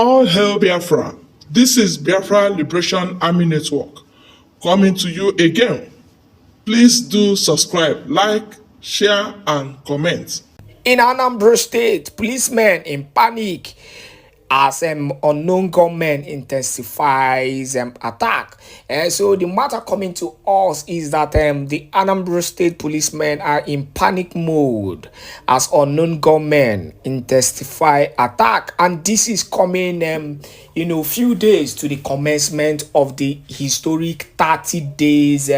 All hail Biafra. This is Biafra Liberation Army Network coming to you again. Please do subscribe, like, share, and comment. In Anambra State, policemen in panic as unknown gunmen intensifies attack. And so the matter coming to us is that the Anambra State policemen are in panic mode as unknown gunmen intensify attack, and this is coming few days to the commencement of the historic 30 days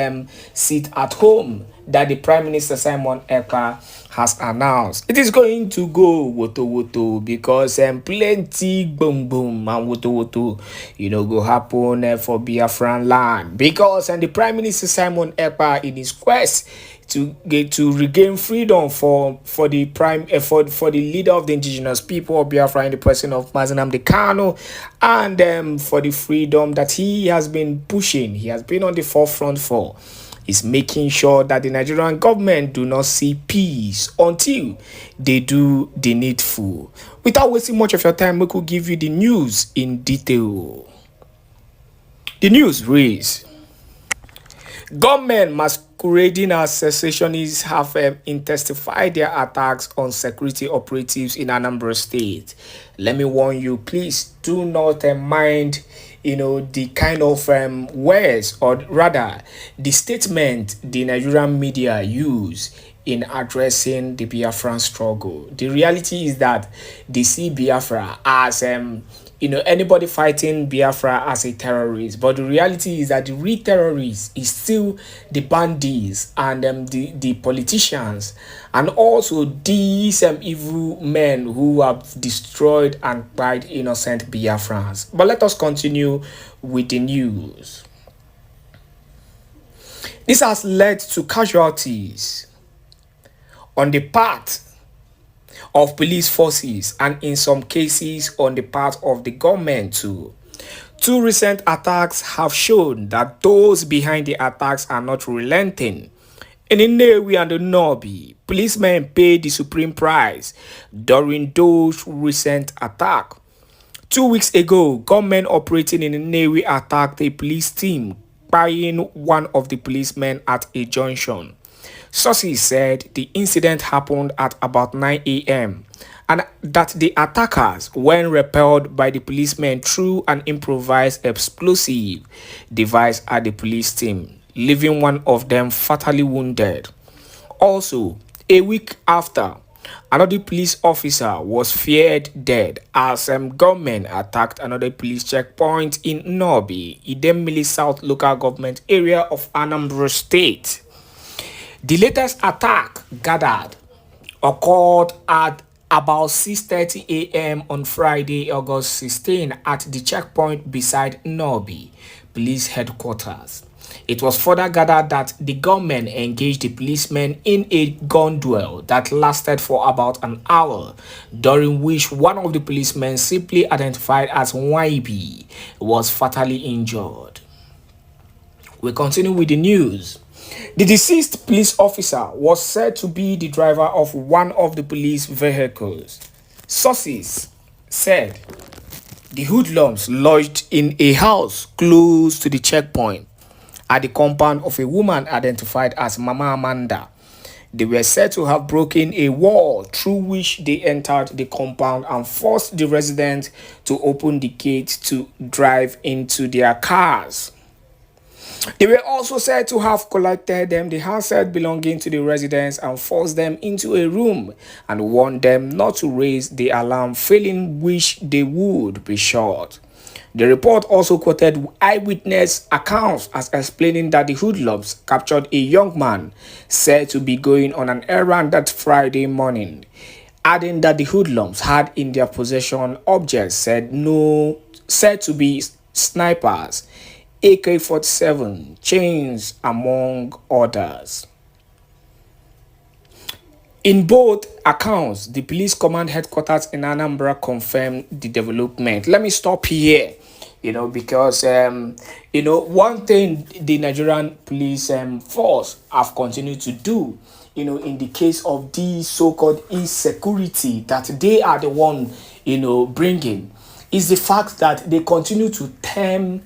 sit at home that the Prime Minister Simon Ekpa has announced. It is going to go woto woto because plenty boom boom and woto woto go happen for Biafran land because the Prime Minister Simon Ekpa in his quest to regain freedom for the for the leader of the indigenous people of Biafra in the person of Mazenam Dekano, and for the freedom that he has been pushing, he has been on the forefront for, is making sure that the Nigerian government do not see peace until they do the needful. Without wasting much of your time, we could give you the news in detail. The news reads: gunmen masquerading as secessionists have intensified their attacks on security operatives in Anambra State. Let me warn you, please do not mind the kind of words, or rather the statement the Nigerian media use in addressing the Biafran struggle. The reality is that they see Biafra as anybody fighting Biafra as a terrorist, but the reality is that the real terrorists is still the bandits and the politicians, and also these evil men who have destroyed and killed innocent Biafrans. But let us continue with the news. This has led to casualties on the part of police forces and in some cases on the part of the government too. Two recent attacks have shown that those behind the attacks are not relenting. In Nnewi and the Nobi, policemen paid the supreme price during those recent attacks. 2 weeks ago, gunmen operating in Nnewi attacked a police team, killing one of the policemen at a junction. Sources said the incident happened at about 9 a.m. and that the attackers, when repelled by the policemen, threw an improvised explosive device at the police team, leaving one of them fatally wounded. Also, a week after, another police officer was feared dead as gunmen attacked another police checkpoint in Nobi, Idemili South local government area of Anambra State. The latest attack gathered occurred at about 6:30 a.m. on Friday, August 16 at the checkpoint beside Nobi Police Headquarters. It was further gathered that the gunmen engaged the policemen in a gun duel that lasted for about an hour, during which one of the policemen, simply identified as YB, was fatally injured. We continue with the news. The deceased police officer was said to be the driver of one of the police vehicles. Sources said the hoodlums lodged in a house close to the checkpoint at the compound of a woman identified as Mama Amanda. They were said to have broken a wall through which they entered the compound and forced the residents to open the gate to drive into their cars. They were also said to have collected the handset belonging to the residents and forced them into a room and warned them not to raise the alarm, failing which they would be shot. The report also quoted eyewitness accounts as explaining that the hoodlums captured a young man said to be going on an errand that Friday morning, adding that the hoodlums had in their possession objects said to be snipers, AK-47, chains, among others. In both accounts, the police command headquarters in Anambra confirmed the development. Let me stop here, because, one thing the Nigerian police force have continued to do, in the case of the so-called insecurity that they are the one, bringing, is the fact that they continue to term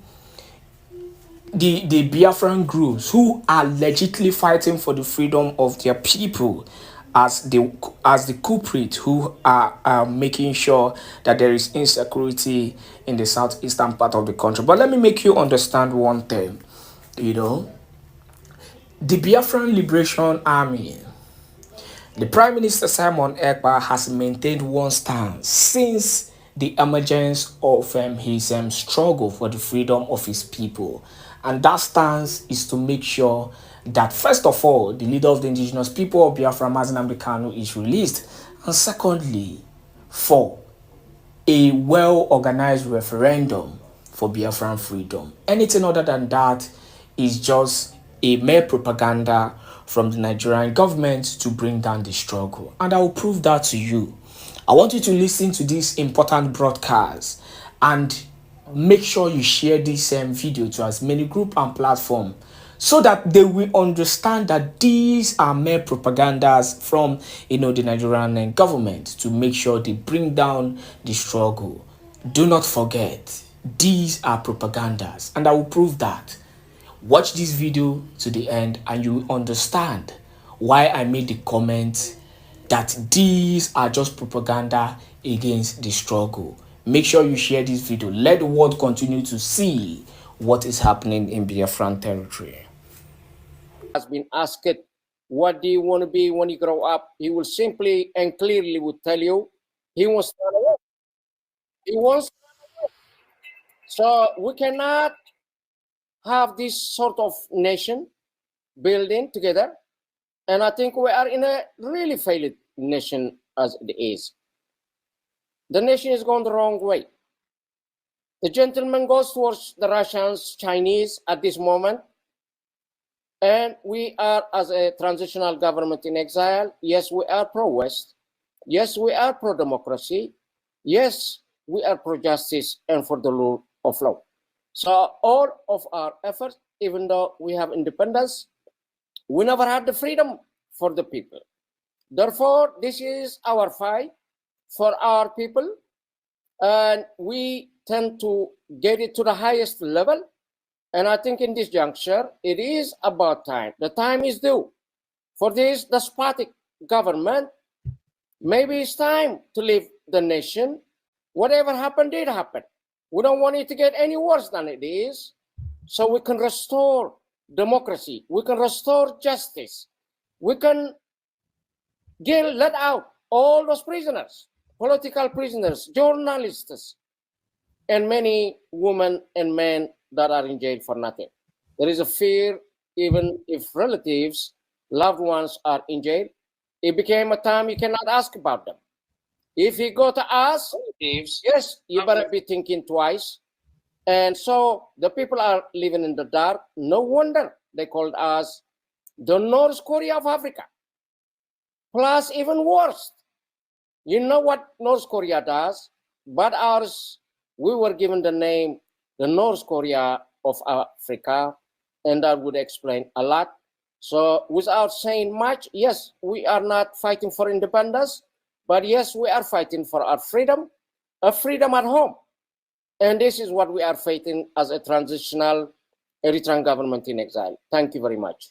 the Biafran groups who are legitimately fighting for the freedom of their people as the culprit who are making sure that there is insecurity in the southeastern part of the country. But let me make you understand one thing. You know, the Biafran Liberation Army, the Prime Minister Simon Ekpa has maintained one stance since the emergence of his struggle for the freedom of his people. And that stance is to make sure that, first of all, the leader of the indigenous people of Biafra, Anambra, is released. And secondly, for a well-organized referendum for Biafran freedom. Anything other than that is just a mere propaganda from the Nigerian government to bring down the struggle. And I will prove that to you. I want you to listen to this important broadcast and make sure you share this video to as many group and platform so that they will understand that these are mere propagandas from the Nigerian government to make sure they bring down the struggle. Do not forget, these are propagandas, and I will prove that. Watch this video to the end and you will understand why I made the comment that these are just propaganda against the struggle. Make sure you share this video. Let the world continue to see what is happening in Biafran territory. Has been asked, what do you want to be when you grow up? He will simply and clearly would tell you he wants to run away. He wants to run away. So we cannot have this sort of nation building together. And I think we are in a really failed nation as it is. The nation is going the wrong way. The gentleman goes towards the Russians, Chinese at this moment. And we are, as a transitional government in exile, yes, we are pro-West. Yes, we are pro-democracy. Yes, we are pro-justice and for the rule of law. So all of our efforts, even though we have independence, we never had the freedom for the people. Therefore, this is our fight for our people, and we tend to get it to the highest level. And I think in this juncture, it is about time. The time is due for this despotic government. Maybe it's time to leave the nation. Whatever happened did happen. We don't want it to get any worse than it is, so we can restore democracy. We can restore justice. We can let out all those prisoners, political prisoners, journalists, and many women and men that are in jail for nothing. There is a fear, even if relatives, loved ones are in jail. It became a time you cannot ask about them. If you go to ask, yes, you better be thinking twice. And so the people are living in the dark. No wonder they called us the North Korea of Africa. Plus, even worse, you know what North Korea does, but ours, we were given the name the North Korea of Africa, and that would explain a lot. So without saying much, yes, we are not fighting for independence, but yes, we are fighting for our freedom, a freedom at home. And this is what we are fighting as a transitional Eritrean government in exile. Thank you very much.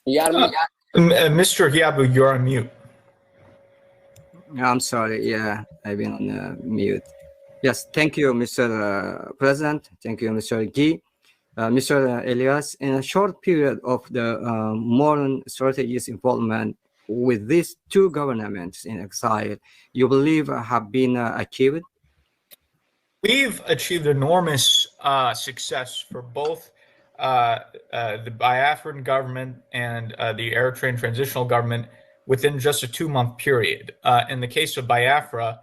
Mr. Hiabu, you're on mute. I'm sorry. Yeah, I've been on mute. Yes, thank you, Mr. President. Thank you, Mr. Guy. Mr. Elias, in a short period of the modern strategies involvement with these two governments in exile, you believe have been achieved? We've achieved enormous success for both the Biafran government and the Eritrean transitional government within just a 2-month period. In the case of Biafra,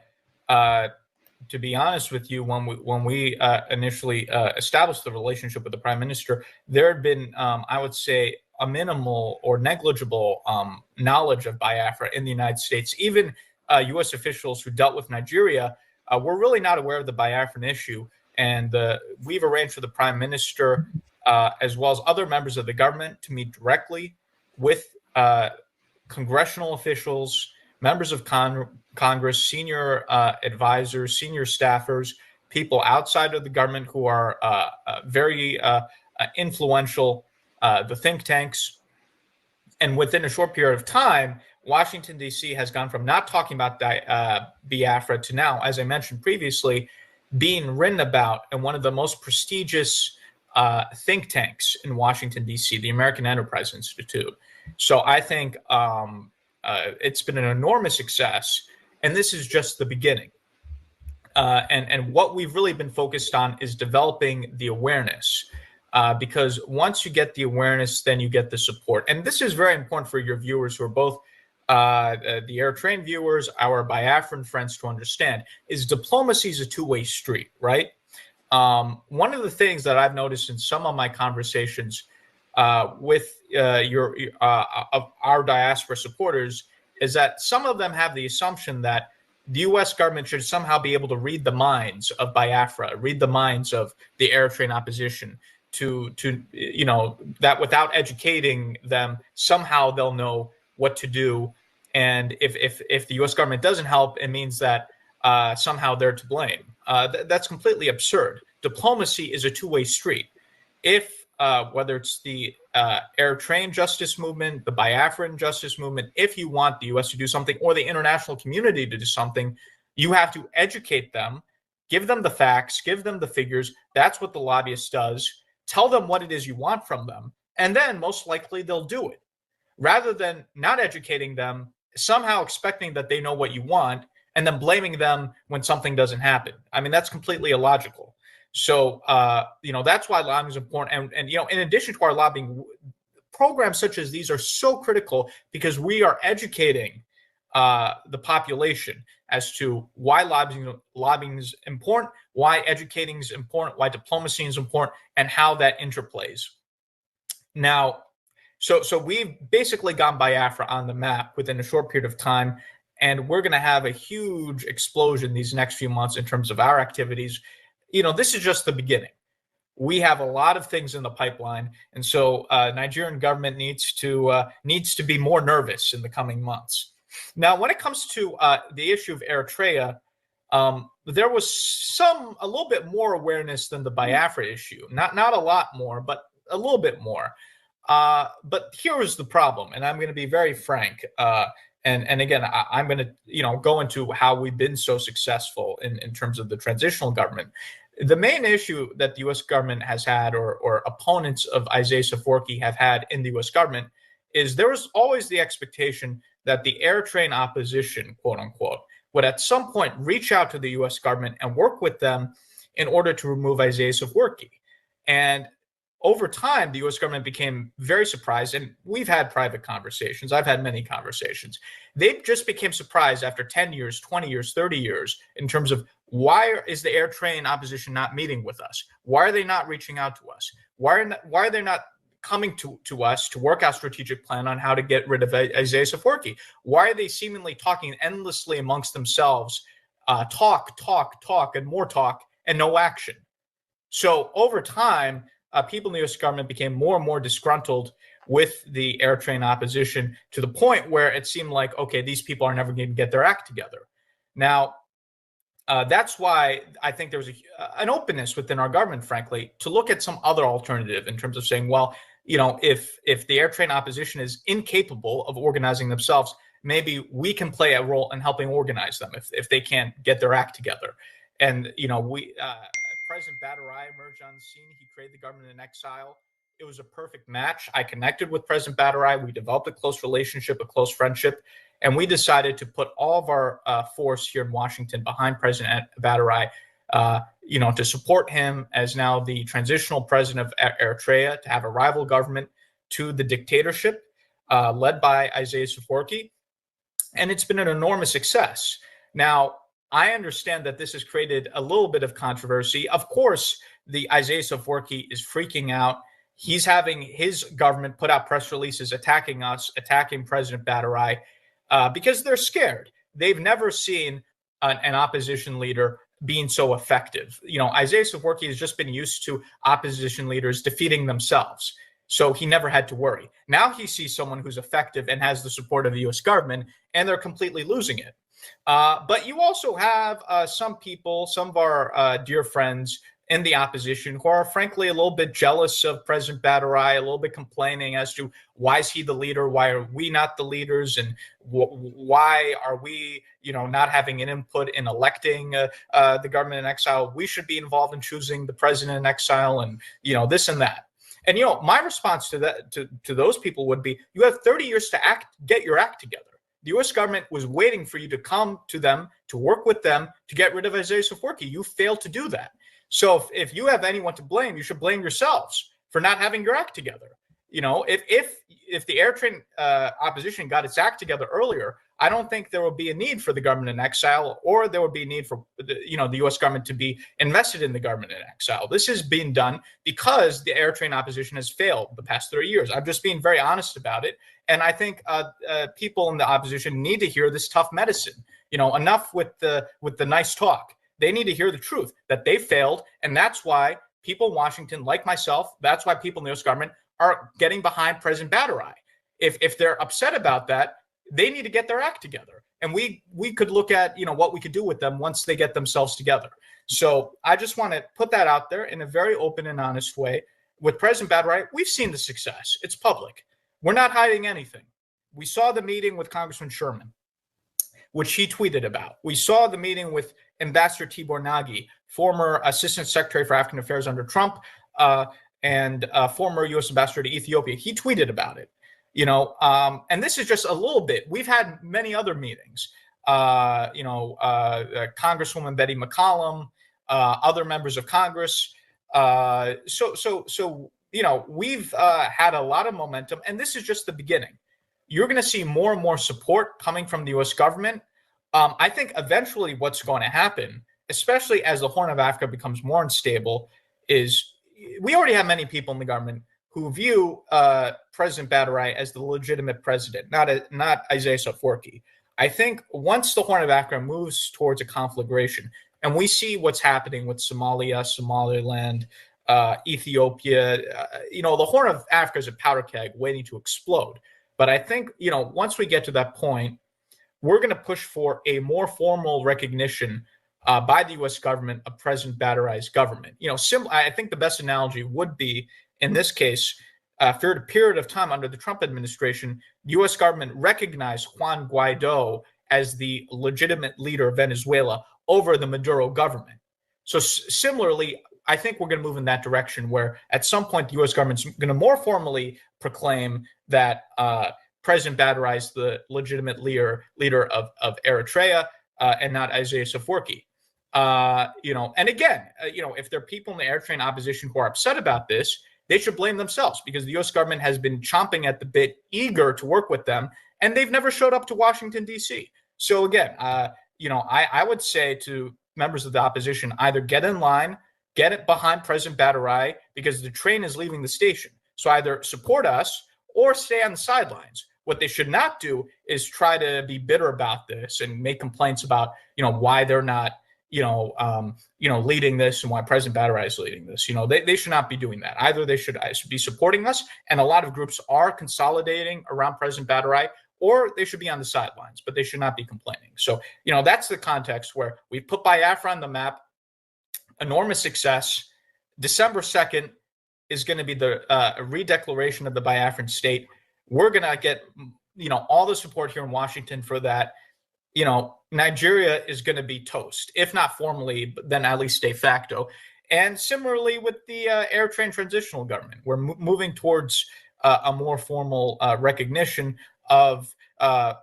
to be honest with you, when we initially established the relationship with the Prime Minister, there had been, I would say, a minimal or negligible knowledge of Biafra in the United States. Even U.S. officials who dealt with Nigeria were really not aware of the Biafran issue. And we've arranged for the Prime Minister, as well as other members of the government, to meet directly with congressional officials, members of Congress, senior advisors, senior staffers, people outside of the government who are very influential, the think tanks. And within a short period of time, Washington, D.C. has gone from not talking about Biafra to now, as I mentioned previously, being written about in one of the most prestigious think tanks in Washington, D.C., the American Enterprise Institute. So I think it's been an enormous success, and this is just the beginning. And what we've really been focused on is developing the awareness, because once you get the awareness, then you get the support. And this is very important for your viewers who are both the Eritrean viewers, our Biafran friends, to understand, is diplomacy is a two-way street, right? One of the things that I've noticed in some of my conversations with our diaspora supporters is that some of them have the assumption that the U.S. government should somehow be able to read the minds of Biafra, read the minds of the Eritrean opposition, to that without educating them, somehow they'll know what to do. And if the U.S. government doesn't help, it means that somehow they're to blame. That's completely absurd. Diplomacy is a two-way street. If whether it's the Eritrean justice movement, the Biafran justice movement, if you want the U.S. to do something or the international community to do something, you have to educate them, give them the facts, give them the figures. That's what the lobbyist does. Tell them what it is you want from them, and then most likely they'll do it. Rather than not educating them, somehow expecting that they know what you want, and then blaming them when something doesn't happen. I mean, that's completely illogical. So, that's why lobbying is important. And in addition to our lobbying, programs such as these are so critical because we are educating the population as to why lobbying is important, why educating is important, why diplomacy is important, and how that interplays. Now, so we've basically gone Biafra on the map within a short period of time, and we're going to have a huge explosion these next few months in terms of our activities. This is just the beginning. We have a lot of things in the pipeline, and so Nigerian government needs to be more nervous in the coming months. Now, when it comes to the issue of Eritrea, there was a little bit more awareness than the Biafra issue. Not a lot more, but a little bit more. But here is the problem, and I'm going to be very frank. And again, I'm going to go into how we've been so successful in terms of the transitional government. The main issue that the U.S. government has had, or opponents of Isaias Afwerki have had in the U.S. government, is there was always the expectation that the Eritrean opposition, quote unquote, would at some point reach out to the U.S. government and work with them in order to remove Isaias Afwerki. And over time, the U.S. government became very surprised, and we've had private conversations. I've had many conversations. They just became surprised after 10 years, 20 years, 30 years in terms of why is the Eritrean opposition not meeting with us? Why are they not reaching out to us? Why are they not coming to us to work out a strategic plan on how to get rid of Isaias Afwerki? Why are they seemingly talking endlessly amongst themselves, talk, and more talk, and no action? So over time, people in the U.S. government became more and more disgruntled with the Eritrean opposition to the point where it seemed like, okay, these people are never going to get their act together. Now, that's why I think there was an openness within our government, frankly, to look at some other alternative in terms of saying, well, if the Eritrean opposition is incapable of organizing themselves, maybe we can play a role in helping organize them if they can't get their act together. And, President Badarai emerged on the scene. He created the government in exile. It was a perfect match. I connected with President Badarai. We developed a close relationship, a close friendship, and we decided to put all of our force here in Washington behind President Badarai, to support him as now the transitional president of Eritrea, to have a rival government to the dictatorship led by Isaias Afwerki. And it's been an enormous success. Now, I understand that this has created a little bit of controversy. Of course, the Isaias Afwerki is freaking out. He's having his government put out press releases attacking us, attacking President Badarai, because they're scared. They've never seen an opposition leader being so effective. Isaias Afwerki has just been used to opposition leaders defeating themselves. So he never had to worry. Now he sees someone who's effective and has the support of the U.S. government, and they're completely losing it. But you also have some people, some of our dear friends in the opposition who are frankly a little bit jealous of President Badarai, a little bit complaining as to why is he the leader? Why are we not the leaders? And why are we, not having an input in electing the government in exile? We should be involved in choosing the president in exile and, this and that. And, my response to that, to those people would be, you have 30 years to get your act together. The U.S. government was waiting for you to come to them, to work with them, to get rid of Isaias Afwerki. You failed to do that. So if you have anyone to blame, you should blame yourselves for not having your act together. If the Eritrean opposition got its act together earlier, I don't think there will be a need for the government in exile, or there would be a need for the U.S. government to be invested in the government in exile. This is being done because the Eritrean opposition has failed the past 30 years. I'm just being very honest about it, and I think people in the opposition need to hear this tough medicine. Enough with the nice talk. They need to hear the truth that they failed, and that's why people in Washington, like myself, that's why people in the U.S. government are getting behind President Badarai. If they're upset about that, they need to get their act together. And we could look at, what we could do with them once they get themselves together. So I just want to put that out there in a very open and honest way. With President Badarai, we've seen the success. It's public. We're not hiding anything. We saw the meeting with Congressman Sherman, which he tweeted about. We saw the meeting with Ambassador Tibor Nagy, former Assistant Secretary for African Affairs under Trump, and former U.S. Ambassador to Ethiopia. He tweeted about it. And this is just a little bit. We've had many other meetings. Congresswoman Betty McCollum, other members of Congress. We've had a lot of momentum, and this is just the beginning. You're going to see more and more support coming from the U.S. government. I think eventually what's going to happen, especially as the Horn of Africa becomes more unstable, is we already have many people in the government who view President Badarai as the legitimate president, not Isaias Afwerki. I think once the Horn of Africa moves towards a conflagration, and we see what's happening with Somalia, Somaliland, Ethiopia, the Horn of Africa is a powder keg waiting to explode. But I think, once we get to that point, we're going to push for a more formal recognition by the U.S. government of President Badarai's government. I think the best analogy would be, in this case, for a period of time under the Trump administration, the U.S. government recognized Juan Guaido as the legitimate leader of Venezuela over the Maduro government. So similarly, I think we're going to move in that direction where at some point the U.S. government's going to more formally proclaim that President Badarai is the legitimate leader of Eritrea and not Isaias Afwerki. And again, if there are people in the Eritrean opposition who are upset about this, they should blame themselves because the U.S. government has been chomping at the bit, eager to work with them, and they've never showed up to Washington, D.C. So again, I would say to members of the opposition, either get in line, get it behind President Badarai because the train is leaving the station. So either support us or stay on the sidelines. What they should not do is try to be bitter about this and make complaints about, why they're not, leading this and why President Badarai is leading this. They should not be doing that. Either they should be supporting us, and a lot of groups are consolidating around President Badarai, or they should be on the sidelines, but they should not be complaining. So, that's the context where we put Biafra on the map, enormous success. December 2nd is going to be the redeclaration of the Biafran state. We're going to get, all the support here in Washington for that. Nigeria is going to be toast, if not formally, but then at least de facto. And similarly with the Eritrean transitional government, we're moving towards a more formal recognition of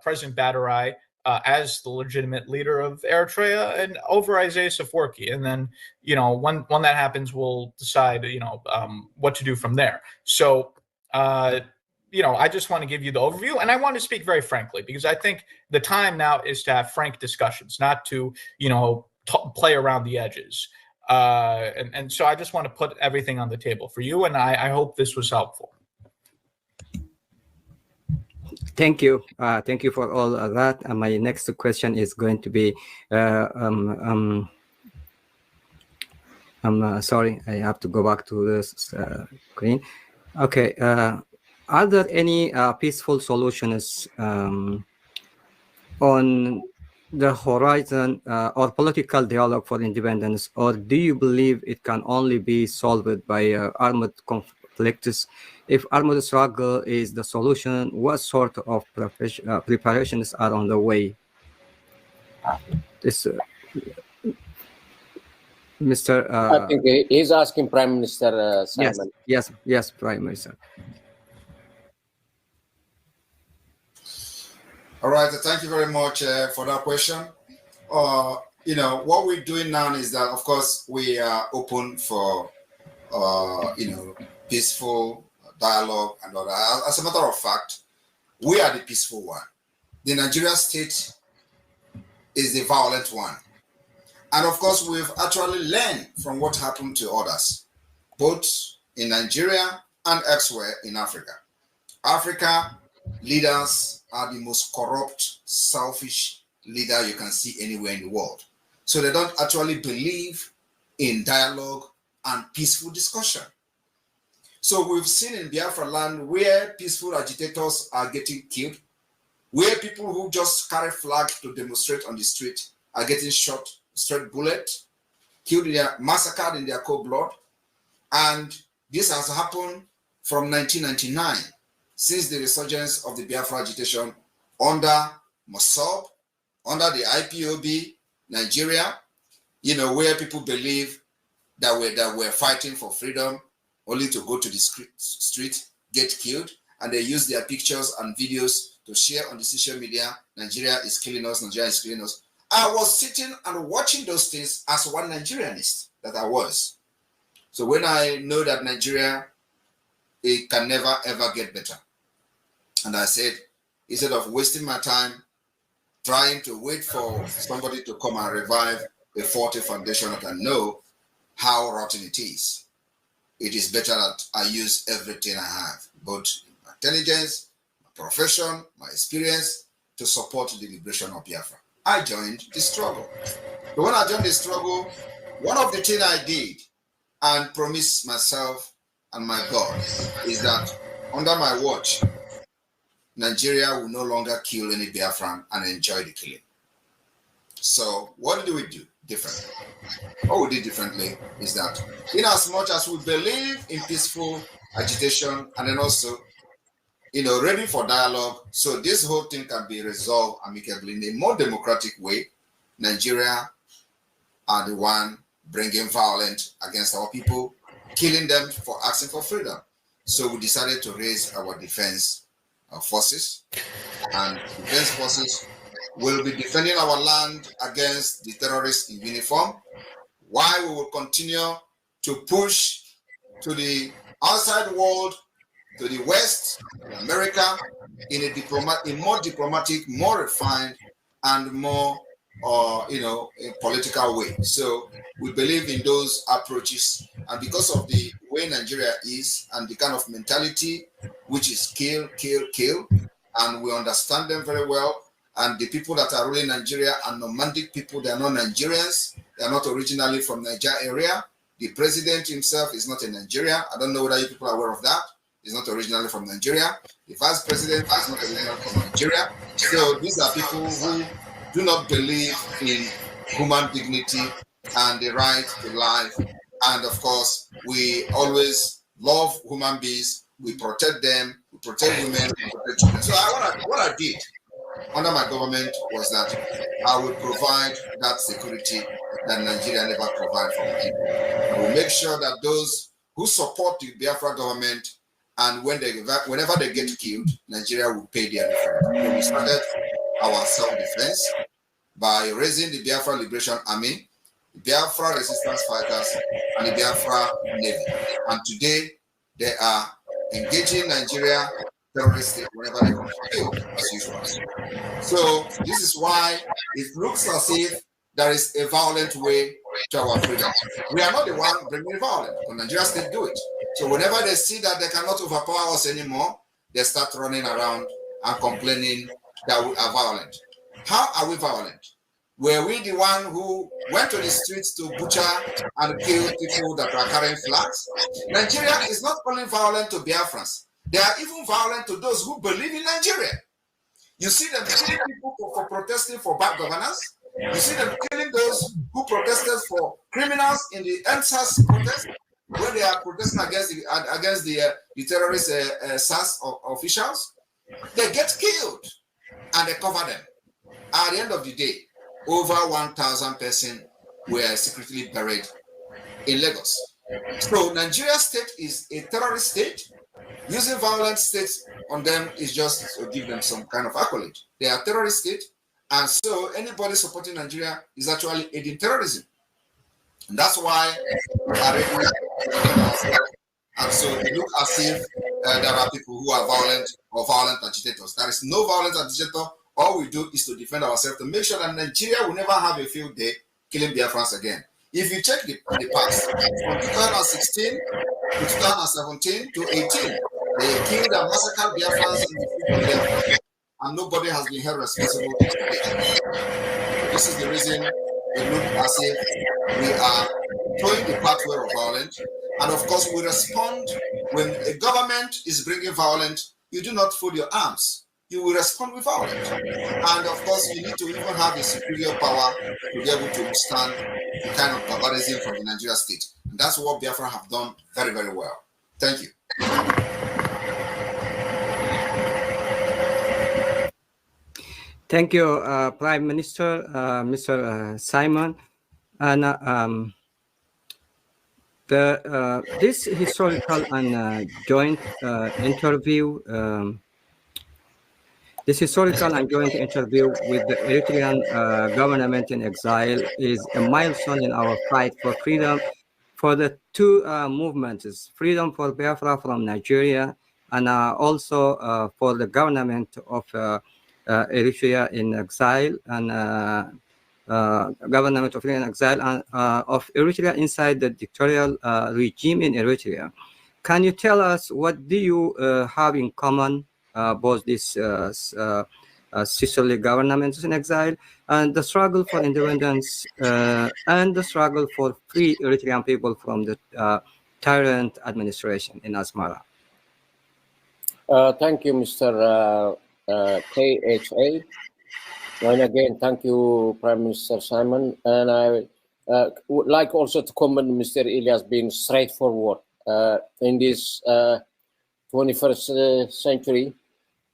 President Badarai as the legitimate leader of Eritrea and over Isaias Afwerki. And then, when that happens, we'll decide, what to do from there. So, I just want to give you the overview, and I want to speak very frankly, because I think the time now is to have frank discussions, not to, play around the edges. And so I just want to put everything on the table for you, and I hope this was helpful. Thank you. Thank you for all of that. My next question is going to be, I'm sorry, I have to go back to the screen. Okay. Are there any peaceful solutions on the horizon or political dialogue for independence, or do you believe it can only be solved by armed conflicts? If armed struggle is the solution, what sort of preparations are on the way? This, Mr. I think he's asking Prime Minister Yes, Simon. yes, Prime Minister. All right, thank you very much for that question. What we're doing now is that, of course, we are open for, peaceful dialogue and all that. As a matter of fact, we are the peaceful one. The Nigerian state is the violent one. And of course, we've actually learned from what happened to others, both in Nigeria and elsewhere in Africa. Africa leaders are the most corrupt, selfish leader you can see anywhere in the world. So they don't actually believe in dialogue and peaceful discussion. So we've seen in Biafra land where peaceful agitators are getting killed, where people who just carry flags to demonstrate on the street are getting shot, straight bullet, killed, massacred in their cold blood. And this has happened from 1999, since the resurgence of the Biafra agitation under Mossab, under the IPOB, Nigeria, where people believe that we're fighting for freedom, only to go to the street, get killed, and they use their pictures and videos to share on the social media. Nigeria is killing us, Nigeria is killing us. I was sitting and watching those things as one Nigerianist that I was. So when I know that Nigeria, it can never ever get better, and I said, instead of wasting my time trying to wait for somebody to come and revive a faulty foundation that I know how rotten it is better that I use everything I have, both my intelligence, my profession, my experience, to support the liberation of Biafra. I joined the struggle. So when I joined the struggle, one of the things I did and promised myself and my God is that under my watch, Nigeria will no longer kill any Biafran and enjoy the killing. So what did we do differently? What we did differently is that in as much as we believe in peaceful agitation and then also, ready for dialogue, so this whole thing can be resolved amicably in a more democratic way, Nigeria are the one bringing violence against our people, killing them for asking for freedom. So we decided to raise our defense forces, and defense forces will be defending our land against the terrorists in uniform, while we will continue to push to the outside world, to the West, to America, in a more diplomatic, more refined, and more, a political way. So we believe in those approaches, and because of the way Nigeria is and the kind of mentality which is kill, kill, kill, and we understand them very well. And the people that are ruling Nigeria are nomadic people. They are not Nigerians. They are not originally from Niger area. The president himself is not a Nigerian. I don't know whether you people are aware of that. He's not originally from Nigeria. The vice president is not originally from Nigeria. So these are people who do not believe in human dignity and the right to life. And of course, we always love human beings. We protect them. We protect women. We protect children. So what I did under my government was that I will provide that security that Nigeria never provided for people. I will make sure that those who support the Biafra government, and whenever they get killed, Nigeria will pay their defense. So we started our self-defense by raising the Biafra Liberation Army, the Biafra Resistance Fighters, and the Biafra Navy. And today, they are engaging Nigeria terrorists whenever they come to kill, as usual. So this is why it looks as if there is a violent way to our freedom. We are not the one bringing violence, but Nigeria state do it. So whenever they see that they cannot overpower us anymore, they start running around and complaining that we are violent. How are we violent? Were we the one who went to the streets to butcher and kill people that are carrying flags? Nigeria is not only violent to Biafrans, they are even violent to those who believe in Nigeria. You see them killing people for protesting for bad governance. You see them killing those who protested for criminals in the NSAS protest, when they are protesting against the terrorist SAS officials. They get killed and they cover them. At the end of the day, over 1,000 persons were secretly buried in Lagos. So Nigeria state is a terrorist state. Using violent states on them is just to give them some kind of accolade. They are terrorist state, and so anybody supporting Nigeria is actually aiding terrorism. And that's why we are ready. And so it looks as if there are people who are violent or violent agitators. There is no violent agitator. All we do is to defend ourselves to make sure that Nigeria will never have a field day killing Biafrans again. If you check the past, from 2016 to 2017 to 18, they killed and massacred Biafrans in the field of Biafra, and nobody has been held responsible. This is the reason it looks as if we are throwing the pathway of violence. And of course, we respond when a government is bringing violence. You do not fold your arms. You will respond with violence. And of course, you need to even have a superior power to be able to withstand the kind of barbarism from the Nigeria state. And that's what Biafra have done very, very well. Thank you. Thank you, Prime Minister, Mr. Simon. And this historical and joint interview, with the Eritrean government in exile is a milestone in our fight for freedom for the two movements, freedom for Biafra from Nigeria, and also for the government of Eritrea in exile, and government of Eritrea in exile, and of Eritrea inside the dictatorial regime in Eritrea. Can you tell us what do you have in common, both these sisterly governments in exile and the struggle for independence and the struggle for free Eritrean people from the tyrant administration in Asmara? Thank you, Mr. KHA. And again, thank you, Prime Minister Simon. And I would like also to commend Mr. Elias being straightforward in this 21st century.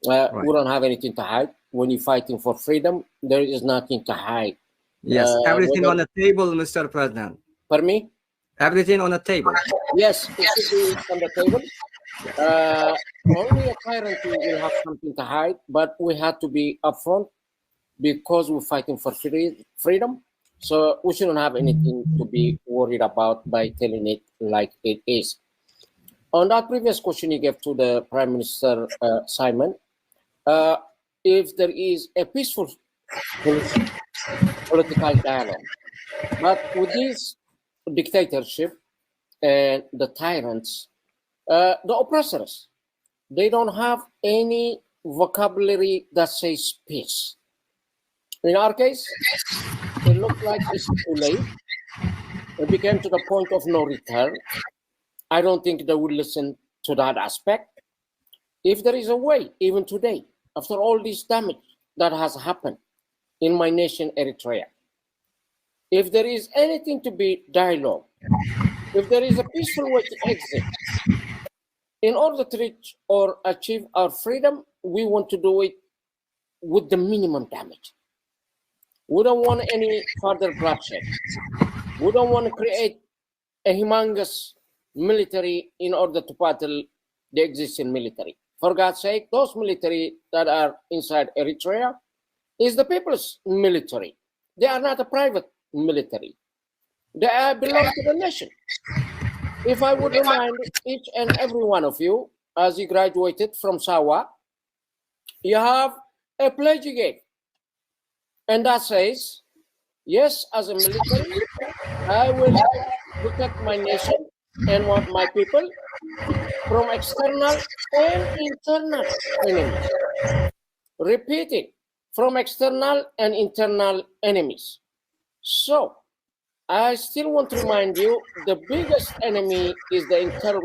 Right. We don't have anything to hide. When you're fighting for freedom, there is nothing to hide. Yes, everything on the table, Mr. President. Pardon me? Everything on the table. Yes, it should be on the table. Only a tyrant will have something to hide, but we have to be upfront because we're fighting for freedom. So we shouldn't have anything to be worried about by telling it like it is. On that previous question you gave to the Prime Minister Simon, if there is a peaceful political dialogue, but with this dictatorship and the tyrants, the oppressors, they don't have any vocabulary that says peace. In our case, it looked like it's too late. It became to the point of no return. I don't think they would listen to that aspect. If there is a way, even today, after all this damage that has happened in my nation, Eritrea, if there is anything to be dialogue, if there is a peaceful way to exit, in order to reach or achieve our freedom, we want to do it with the minimum damage. We don't want any further bloodshed. We don't want to create a humongous military in order to battle the existing military. For God's sake, those military that are inside Eritrea is the people's military. They are not a private military. They belong to the nation. If I would remind each and every one of you, as you graduated from Sawa, you have a pledge you gave. And that says, yes, as a military, I will protect my nation and want my people from external and internal enemies. Repeat it from external and internal enemies. So, I still want to remind you the biggest enemy is the internal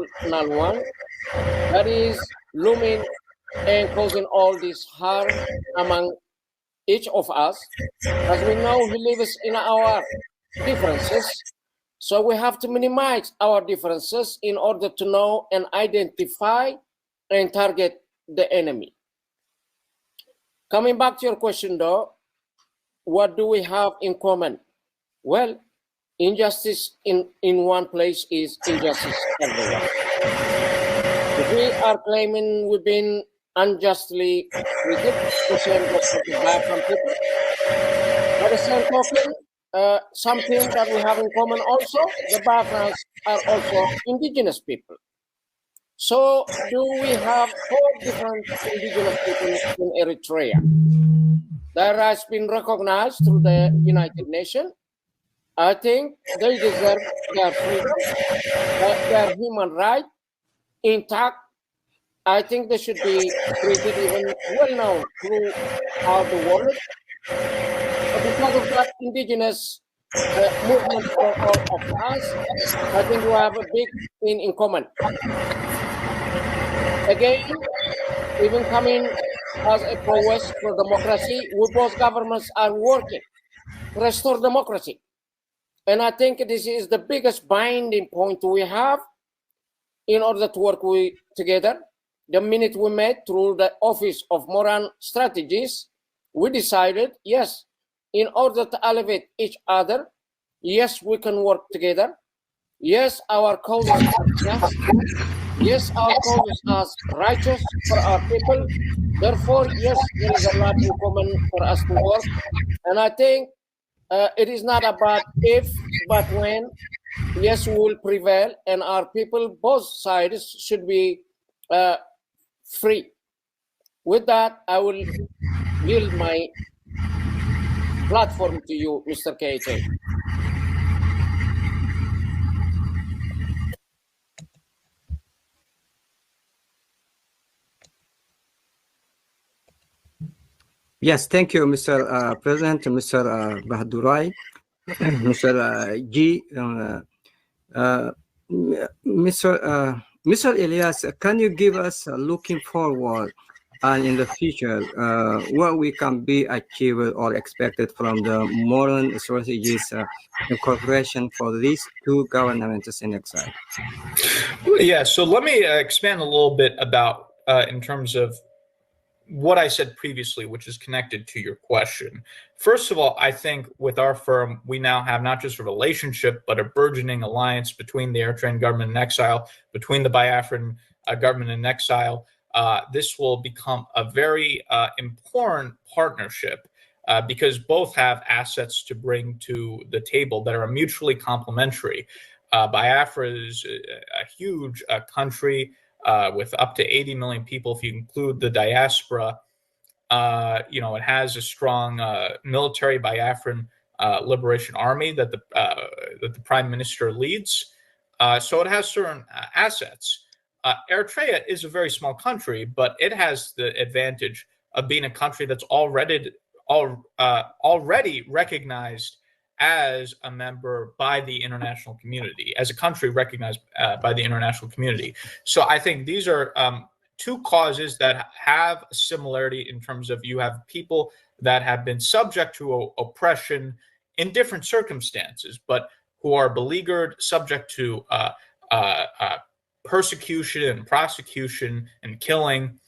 one that is looming and causing all this harm among each of us. As we know, he lives in our differences. So we have to minimize our differences in order to know and identify and target the enemy. Coming back to your question though, what do we have in common? Well, injustice in one place is injustice everywhere. If we are claiming we've been unjustly treated, the same goes for the Biafran people. By the same token, something that we have in common also, the Biafrans are also indigenous people. So do we have 4 different indigenous people in Eritrea? That has been recognized through the United Nations. I think they deserve their freedom, their human right intact. I think they should be treated even well known throughout the world. But because of that indigenous movement for all of us, I think we have a big thing in common. Again, even coming as a pro-West for democracy, we both governments are working to restore democracy. And I think this is the biggest binding point we have in order to work together. The minute we met through the Office of Moran Strategies, we decided, yes, in order to elevate each other, yes, we can work together. Yes, our causes are just. Yes, our causes are righteous for our people. Therefore, yes, there is a lot in common for us to work. And I think it is not about if, but when. Yes, we will prevail, and our people, both sides, should be free. With that, I will yield my platform to you, Mr. KJ. Yes, thank you, Mr. President, Mr. Bahadurai, Mr. G. Mr. Elias, can you give us looking forward and in the future what we can be achieved or expected from the modern strategies incorporation for these 2 governments in exile? Yeah, so let me expand a little bit about in terms of what I said previously, which is connected to your question. First of all, I think with our firm, we now have not just a relationship, but a burgeoning alliance between the Eritrean government in exile, between the Biafran government in exile. This will become a very important partnership because both have assets to bring to the table that are mutually complementary. Biafra is a huge country with up to 80 million people, if you include the diaspora. It has a strong military Biafran Liberation Army that the Prime Minister leads. So it has certain assets. Eritrea is a very small country, but it has the advantage of being a country that's already recognized as a member by the international community, as a country recognized by the international community. So I think these are 2 causes that have a similarity in terms of you have people that have been subject to oppression in different circumstances, but who are beleaguered, subject to persecution and prosecution and killing.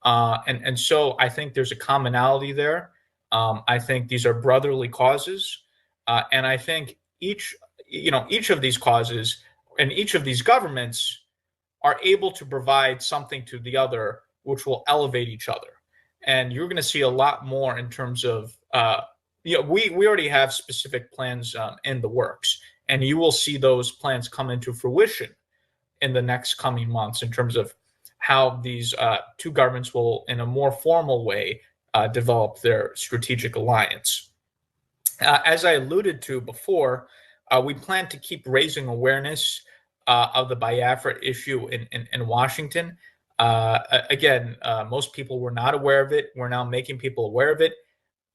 And so I think there's a commonality there. I think these are brotherly causes. And I think each of these causes and each of these governments are able to provide something to the other, which will elevate each other. And you're going to see a lot more in terms of, we already have specific plans in the works, and you will see those plans come into fruition in the next coming months in terms of how these 2 governments will, in a more formal way, develop their strategic alliance. As I alluded to before, we plan to keep raising awareness of the Biafra issue in Washington. Again, most people were not aware of it. We're now making people aware of it.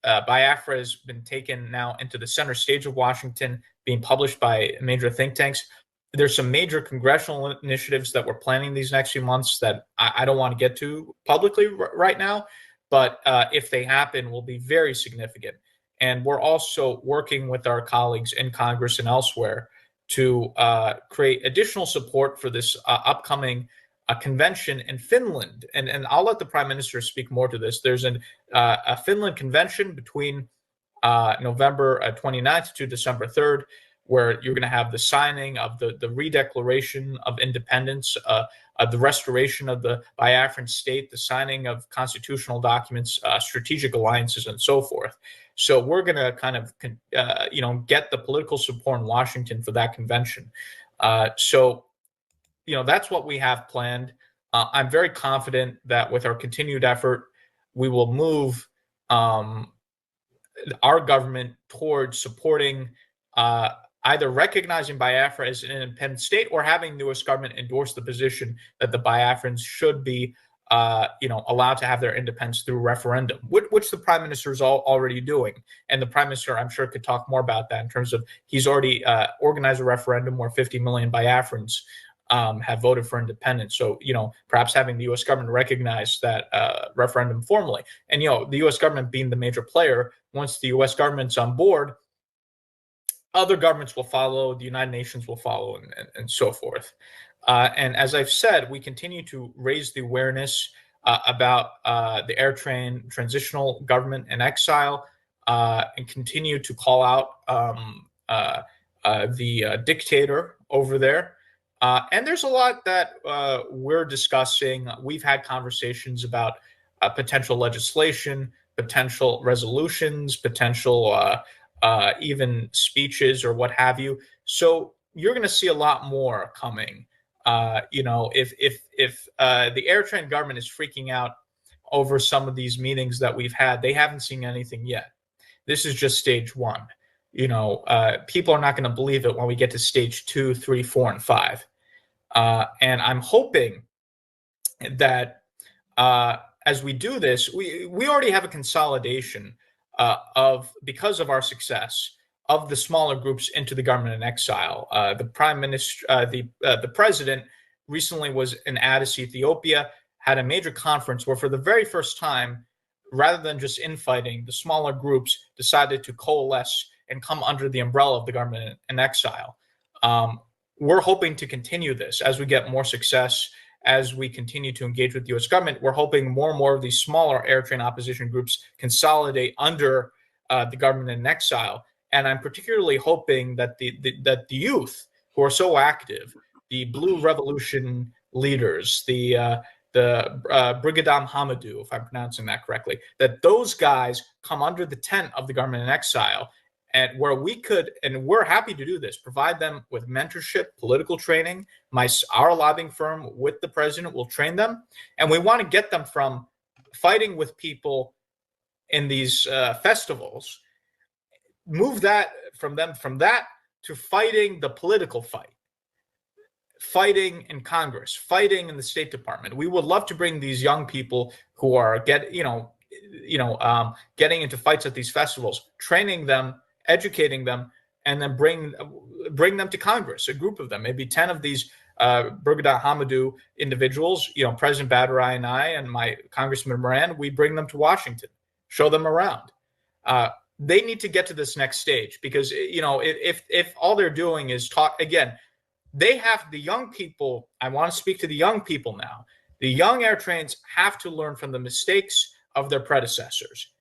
Biafra has been taken now into the center stage of Washington, being published by major think tanks. There's some major congressional initiatives that we're planning these next few months that I don't want to get to publicly right now, but if they happen, will be very significant. And we're also working with our colleagues in Congress and elsewhere to create additional support for this upcoming convention in Finland. And I'll let the Prime Minister speak more to this. There's a Finland convention between November 29th to December 3rd, where you're going to have the signing of the redeclaration of independence, the restoration of the Biafran state, the signing of constitutional documents, strategic alliances, and so forth. So we're going to kind of, get the political support in Washington for that convention. So that's what we have planned. I'm very confident that with our continued effort, we will move our government towards supporting either recognizing Biafra as an independent state or having the U.S. government endorse the position that the Biafrans should be, allowed to have their independence through referendum, which the Prime Minister is already doing. And the Prime Minister, I'm sure, could talk more about that in terms of he's already organized a referendum where 50 million Biafrans have voted for independence. So, perhaps having the U.S. government recognize that referendum formally. And, the U.S. government being the major player, once the U.S. government's on board, other governments will follow, the United Nations will follow, and so forth. And as I've said, we continue to raise the awareness about the Eritrean transitional government in exile and continue to call out the dictator over there. And there's a lot that we're discussing. We've had conversations about potential legislation, potential resolutions, potential even speeches or what have you. So you're going to see a lot more coming. If the Eritrean government is freaking out over some of these meetings that we've had, they haven't seen anything yet. This is just stage one. People are not going to believe it when we get to stage 2, 3, 4, and 5. And I'm hoping that as we do this, we already have a consolidation because of our success of the smaller groups into the government in exile. The Prime Minister, the President, recently was in Addis, Ethiopia, had a major conference where, for the very first time, rather than just infighting, the smaller groups decided to coalesce and come under the umbrella of the government in exile. We're hoping to continue this as we get more success, as we continue to engage with the U.S. government. We're hoping more and more of these smaller Eritrean opposition groups consolidate under the government in exile. And I'm particularly hoping that the youth who are so active, the Blue Revolution leaders, the Brigadam Hamadou, if I'm pronouncing that correctly, that those guys come under the tent of the government in exile, and where we could, and we're happy to do this, provide them with mentorship, political training. Our lobbying firm with the president will train them, and we want to get them from fighting with people in these festivals, move that from that to fighting the political fight, fighting in Congress, fighting in the State Department. We would love to bring these young people who are getting into fights at these festivals, training them, educating them, and then bring them to Congress, a group of them, maybe 10 of these Brigadah Hamadou individuals, President Badarai and I and my Congressman Moran, we bring them to Washington, show them around. They need to get to this next stage because, if all they're doing is talk, again, they have the young people. I want to speak to the young people now. The young Eritreans have to learn from the mistakes of their predecessors.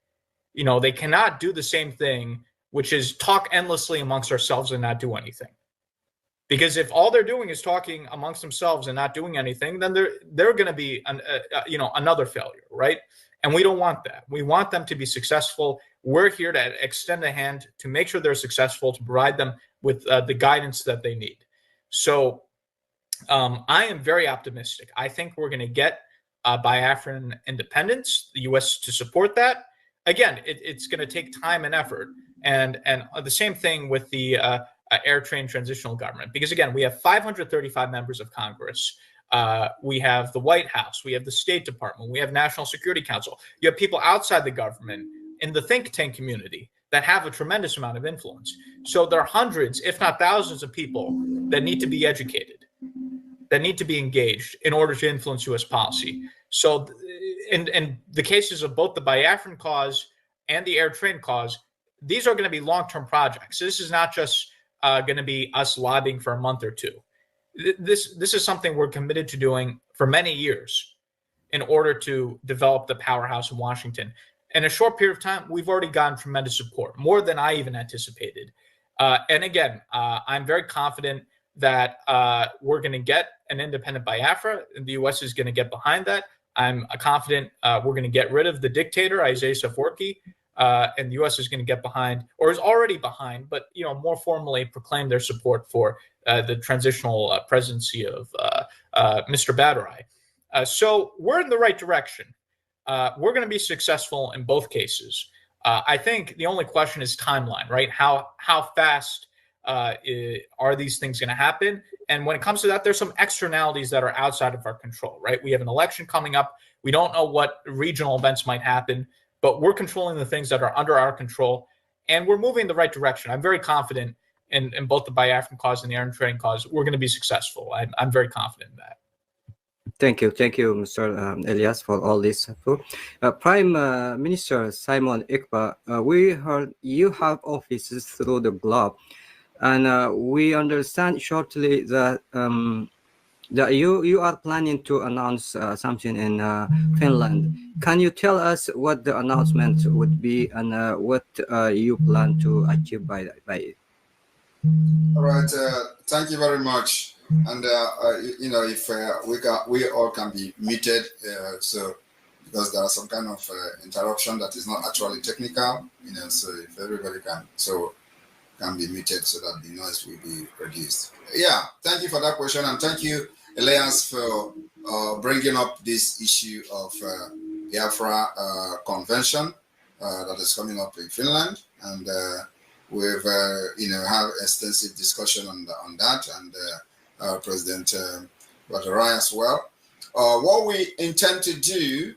They cannot do the same thing, which is talk endlessly amongst ourselves and not do anything. Because if all they're doing is talking amongst themselves and not doing anything, then they're going to be another failure, right? And we don't want that. We want them to be successful. We're here to extend a hand to make sure they're successful, to provide them with the guidance that they need. So I am very optimistic. I think we're going to get Biafran independence, the U.S. to support that. Again, it's going to take time and effort. And the same thing with the Eritrean transitional government, because again, we have 535 members of Congress. We have the White House, we have the State Department, we have National Security Council. You have people outside the government in the think tank community that have a tremendous amount of influence. So there are hundreds, if not thousands, of people that need to be educated, that need to be engaged in order to influence U.S. policy. So in the cases of both the Biafran cause and the Eritrean cause, these are going to be long-term projects. This is not just going to be us lobbying for a month or two. This is something we're committed to doing for many years in order to develop the powerhouse in Washington. In a short period of time, we've already gotten tremendous support, more than I even anticipated. And again, I'm very confident that we're going to get an independent Biafra, and the U.S. is going to get behind that. I'm confident we're going to get rid of the dictator, Isaias Afwerki, and the U.S. is going to get behind, or is already behind, but more formally proclaim their support for the transitional presidency of Mr. Badarai. So we're in the right direction. We're going to be successful in both cases. I think the only question is timeline, right? How fast are these things going to happen? And when it comes to that, there's some externalities that are outside of our control, right? We have an election coming up. We don't know what regional events might happen, but we're controlling the things that are under our control, and we're moving in the right direction. I'm very confident in both the Biafran cause and the Eritrean cause. We're going to be successful. I'm very confident in that. Thank you, Mr. Elias, for all this. Prime Minister Simon Ekpa, we heard you have offices through the globe, and we understand shortly that that you are planning to announce something in Finland. Can you tell us what the announcement would be and what you plan to achieve by it? All right. Thank you very much. And if we all can be muted, so because there are some kind of interruption that is not actually technical, so if everybody can be muted so that the noise will be reduced. Yeah, thank you for that question, and thank you, Elias, for bringing up this issue of Biafra Convention that is coming up in Finland, and we've have extensive discussion on that, and President Badarai as well. What we intend to do,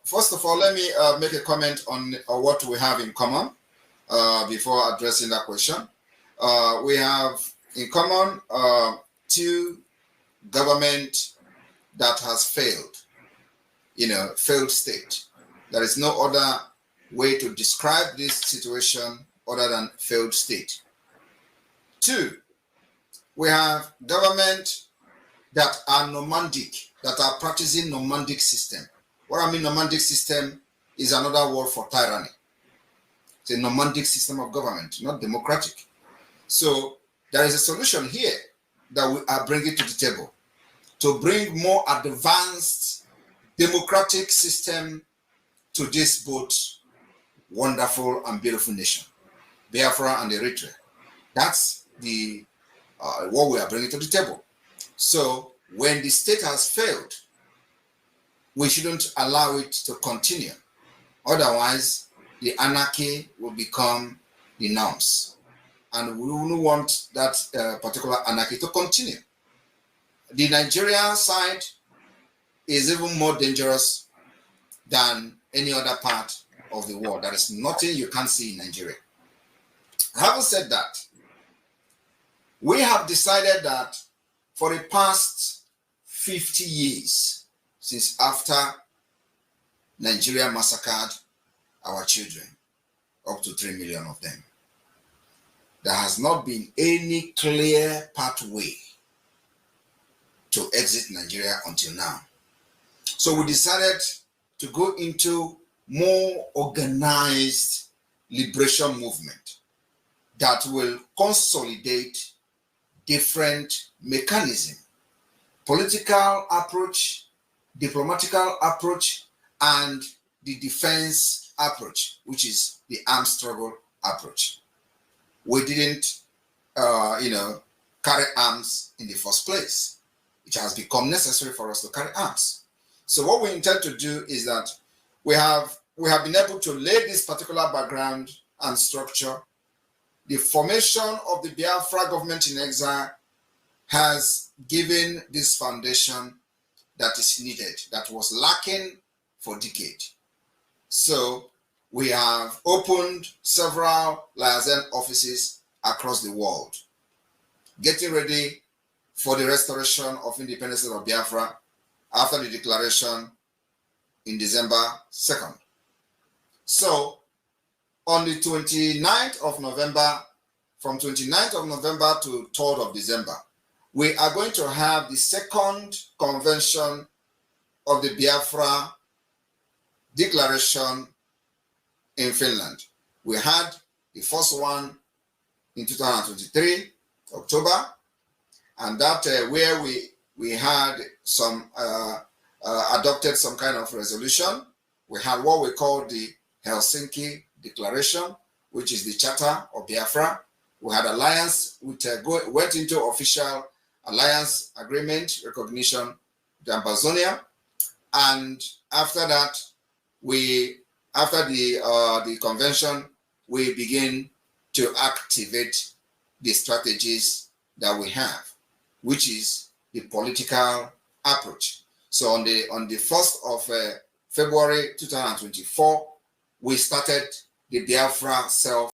first of all, let me make a comment on what we have in common before addressing that question. We have in common two government that has failed, failed state. There is no other way to describe this situation other than failed state. Two, we have government that are nomadic, that are practicing nomadic system. What I mean nomadic system is another word for tyranny. It's a nomadic system of government, not democratic. So there is a solution here that we are bringing to the table to bring more advanced democratic system to this both wonderful and beautiful nation, Biafra and Eritrea. That's the what we are bringing to the table. So when the state has failed, we shouldn't allow it to continue. Otherwise, the anarchy will become the norms. And we don't want that particular anarchy to continue. The Nigerian side is even more dangerous than any other part of the world. There is nothing you can't see in Nigeria. Having said that, we have decided that for the past 50 years, since after Nigeria massacred our children, up to 3 million of them, there has not been any clear pathway to exit Nigeria until now. So we decided to go into more organized liberation movement that will consolidate different mechanisms, political approach, diplomatical approach, and the defense approach, which is the armed struggle approach. We didn't, carry arms in the first place. It has become necessary for us to carry arms. So what we intend to do is that we have been able to lay this particular background and structure. The formation of the Biafra government in exile has given this foundation that is needed, that was lacking for decades. So we have opened several liaison offices across the world, getting ready for the restoration of independence of Biafra after the declaration in December 2nd. So on the 29th of November, from 29th of November to 3rd of December, we are going to have the second convention of the Biafra declaration in Finland. We had the first one in 2023, October, and that where we had some adopted some kind of resolution. We had what we call the Helsinki Declaration, which is the Charter of Biafra. We had alliance, which went into official alliance agreement recognition with Amazonia, and after that, after the convention, we begin to activate the strategies that we have, which is the political approach. So on the 1st of February 2024, we started the Biafra self